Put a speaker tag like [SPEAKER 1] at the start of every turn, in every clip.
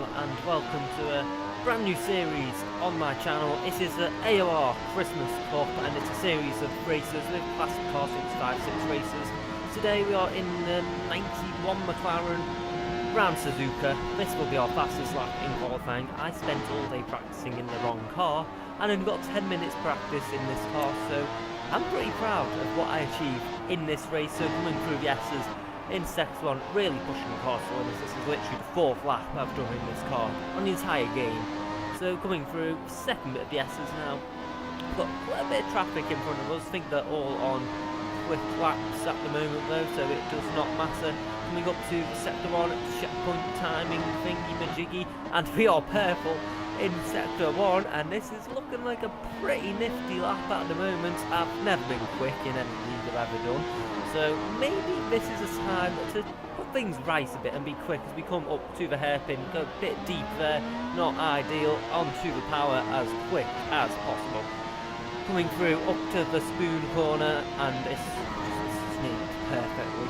[SPEAKER 1] Hello and welcome to a brand new series on my channel. This is the AOR Christmas Cup and it's a series of races with classic car 656 races. Today we are in the 91 McLaren round Suzuka. This will be our fastest lap in qualifying. I spent all day practicing in the wrong car and only got 10 minutes practice in this car, so I'm pretty proud of what I achieved in this race. So coming through the S's in sector one, really pushing the car to limits. This is literally the fourth lap I've done in this car on the entire game. So coming through, second bit of the S's now. Got quite a bit of traffic in front of us. I think they're all on quick laps at the moment though, so it does not matter. Coming up to sector one, checkpoint timing thingy majiggy, and we are purple in sector one, and this is looking like a pretty nifty lap at the moment. I've never been quick in any league I've ever done, so maybe this is a time to put things right a bit and be quick as we come up to the hairpin. Go a bit deep there, not ideal. Onto the power as quick as possible. Coming through up to the spoon corner, and it's just sneaked perfectly.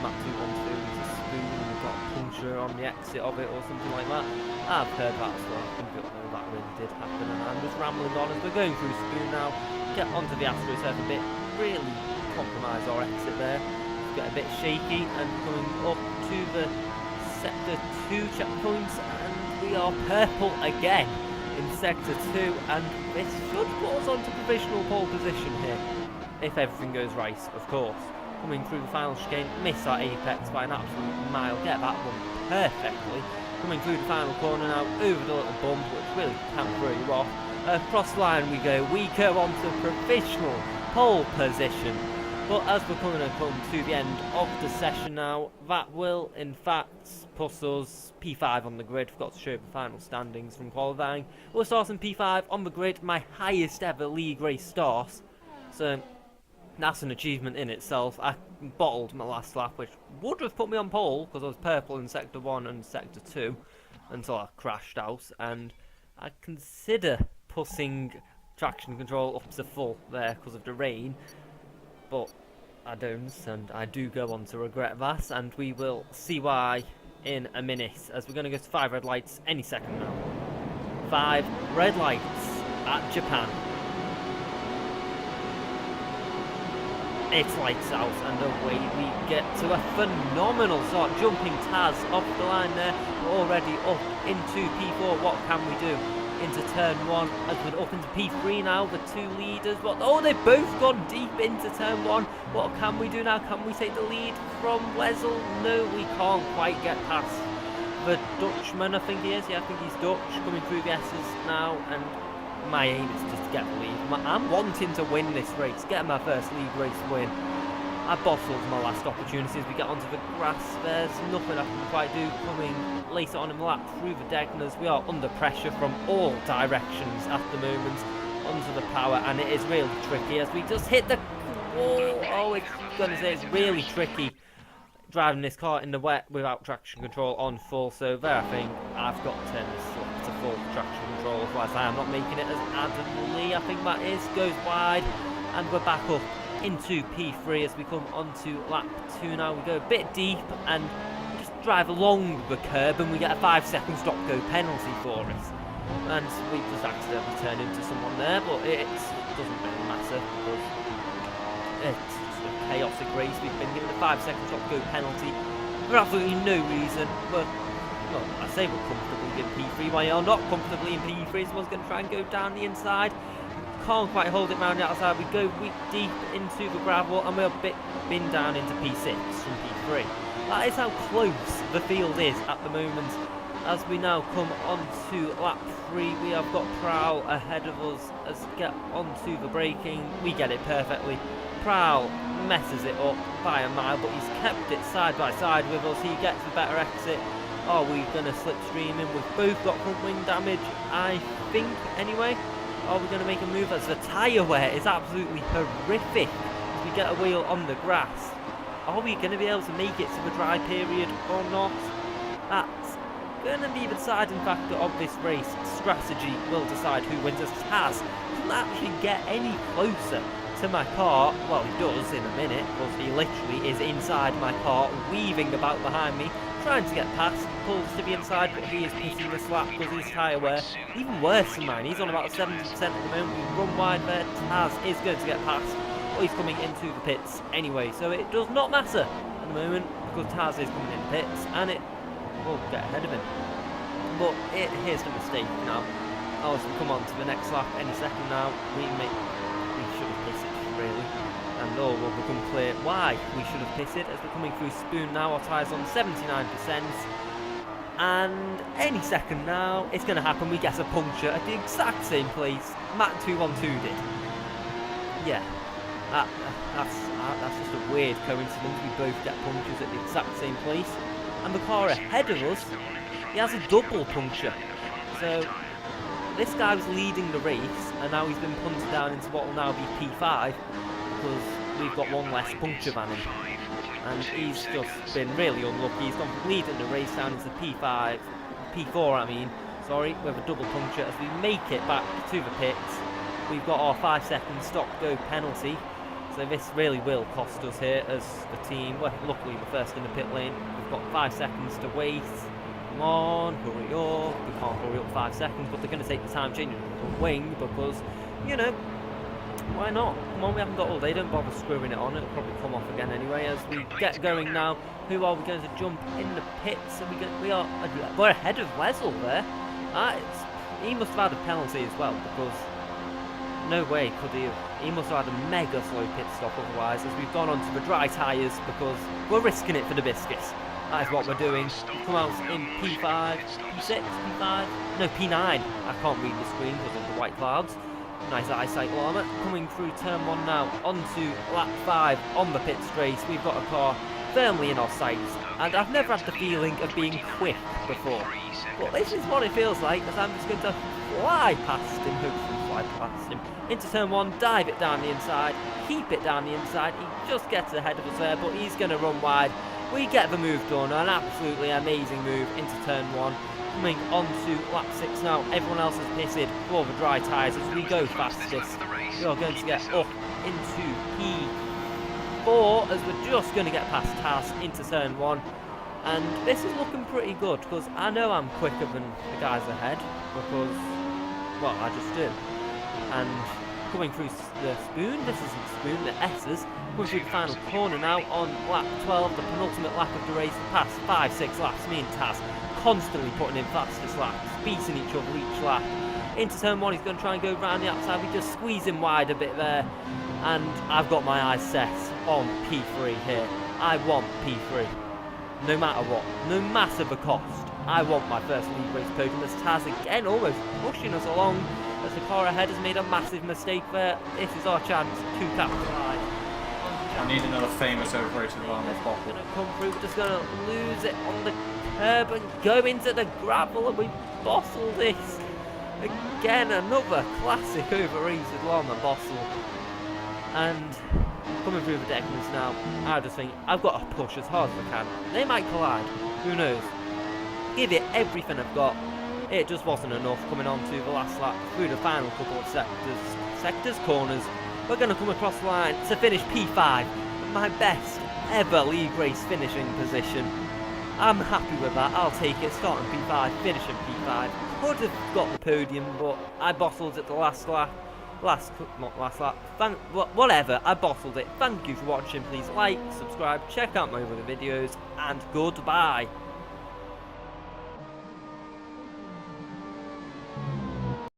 [SPEAKER 1] Map 212 is a spoon, we've got a puncture on the exit of it or something like that. I've heard that as well. I think that really did happen, and I'm just rambling on as we're going through spoon now. Get onto the Astro 7 a bit, really compromise our exit there. Get a bit shaky and coming up to the sector 2 checkpoints, and we are purple again in sector 2, and this should put us onto provisional pole position here if everything goes right, of course. Coming through the final chicane, miss our apex by an absolute mile, get that one perfectly. Coming through the final corner now, over the little bump, which really can throw you off. Across the line we go, we go on to provisional pole position. But as we're coming to the end of the session now, that will in fact put us P5 on the grid. Forgot to show the final standings from qualifying. We're starting P5 on the grid, my highest ever league race start. So that's an achievement in itself. I bottled my last lap, which would have put me on pole because I was purple in sector 1 and sector 2 until I crashed out, and I consider putting traction control up to full there because of the rain, but I don't, and I do go on to regret that, and we will see why in a minute as we're going to go to 5 red lights any second now. 5 red lights at Japan. It's lights out and away we get to a phenomenal start. Jumping Taz off the line there. We're already up into P4. What can we do? Into turn 1 as we're up into P3 now. The two leaders. What? Oh, they've both gone deep into turn 1. What can we do now? Can we take the lead from Wessel? No, we can't quite get past the Dutchman, I think he is. Yeah, I think he's Dutch. Coming through the S's now, and my aim is just to get the lead. I'm wanting to win this race, get my first league race win. I bottled my last opportunities. We get onto the grass. There's nothing I can quite do. Coming later on in the lap through the Degners, we are under pressure from all directions at the moment. Onto the power, and it is really tricky as we just hit the wall. Oh, it's gonna say it's really tricky driving this car in the wet without traction control on full. So there, I think I've got to turn this to full traction control, otherwise I am not making it as adamantly. I think that is, goes wide, and we're back up into P3 as we come onto lap 2 now. We go a bit deep and just drive along the curb, and we get a 5-second stop go penalty for it, and we just accidentally turn into someone there, but it doesn't really matter because it's a chaotic race. We've been given a 5-second stop go penalty for absolutely no reason. But well, I say we're comfortably in P3. While you're not comfortably in P3, someone's going to try and go down the inside. Can't quite hold it round the outside. We go deep into the gravel, and we're been down into P6 from P3. That is how close the field is at the moment. As we now come onto lap 3, we have got Prowl ahead of us as we get onto the braking. We get it perfectly. Prowl messes it up by a mile, but he's kept it side by side with us. He gets a better exit. Are we going to slipstream him? We've both got front wing damage, I think, anyway. Are we going to make a move as the tyre wear is absolutely horrific as we get a wheel on the grass? Are we going to be able to make it to the dry period or not? That's going to be the deciding factor of this race. Strategy will decide who wins, as Taz doesn't actually get any closer to my car. Well, he does in a minute, because he literally is inside my car, weaving about behind me, trying to get past, pulls to the inside, but he is pissing the slap because his tyre wear even worse than mine. He's on about 70% at the moment. We run wide there. Taz is going to get past, but he's coming into the pits anyway, so it does not matter at the moment because Taz is coming in the pits and it will get ahead of him. But here's the mistake now. As we come on to the next lap any second now, we should have pissed it really. And all will become clear why we should have pitted as we're coming through Spoon now. Our tyres on 79%, and any second now it's going to happen. We get a puncture at the exact same place Matt 212 did. Yeah, that's just a weird coincidence. We both get punctures at the exact same place, and the car ahead of us, he has a double puncture. So this guy was leading the race, and now he's been punted down into what will now be P5. Because we've got one less puncture than him, and he's just been really unlucky. He's gone from leading the race down into P4 I mean, sorry, with a double puncture as we make it back to the pits. We've got our 5-second stop-go penalty, so this really will cost us here as the team. Well, luckily we're first in the pit lane. We've got 5 seconds to waste. Come on, hurry up. We can't hurry up 5 seconds, but they're going to take the time changing the wing because, you know, why not? Come on, we haven't got all day. Don't bother screwing it on. It'll probably come off again anyway. As we get going now, who are we going to jump in the pits? We're ahead of Wessel there. He must have had a penalty as well because no way could he have. He must have had a mega slow pit stop otherwise. As we've gone onto the dry tyres because we're risking it for the biscuits. That is what we're doing. We come out in P5, P6, P5, no P9. I can't read the screen because of the white clouds. Nice eyesight armour. Coming through turn 1 now, onto lap 5 on the pit straight. We've got a car firmly in our sights, and I've never had the feeling of being quick before. But this is what it feels like, as I'm just going to fly past him, hopefully fly past him. Into turn 1, dive it down the inside, keep it down the inside. He just gets ahead of us there, but he's going to run wide. We get the move done, an absolutely amazing move into turn 1. Coming on to lap 6 now, everyone else has pitted for the dry tyres as we go fastest. We are going to get up into P4 as we're just going to get past Taz into turn 1. And this is looking pretty good because I know I'm quicker than the guys ahead because, well, I just do. And coming through the Spoon, this isn't Spoon, the S's. Coming through the final corner now on lap 12, the penultimate lap of the race, the past 5-6 laps, me and Taz constantly putting in fastest laps, beating each other each lap. Into turn 1, he's going to try and go round the outside. We just squeeze him wide a bit there, and I've got my eyes set on P3 here. I want P3, no matter what, no matter the cost. I want my first league race podium as Taz again almost pushing us along as the car ahead has made a massive mistake there. This is our chance to capitalise.
[SPEAKER 2] I need another famous overrated alarm of bottle.
[SPEAKER 1] Going to come through, we're just going to lose it on the curb and go into the gravel, and we bottle this. Again, another classic overrated Llama bottle. And coming through the deckless now, I just think I've got to push as hard as I can. They might collide, who knows. Give it everything I've got. It just wasn't enough coming on to the last lap through the final couple of sectors, corners. We're going to come across the line to finish P5, my best ever league race finishing position. I'm happy with that. I'll take it, starting P5, finishing P5. Could have got the podium, but I bottled it the last lap. Whatever, I bottled it. Thank you for watching. Please like, subscribe, check out my other videos, and goodbye.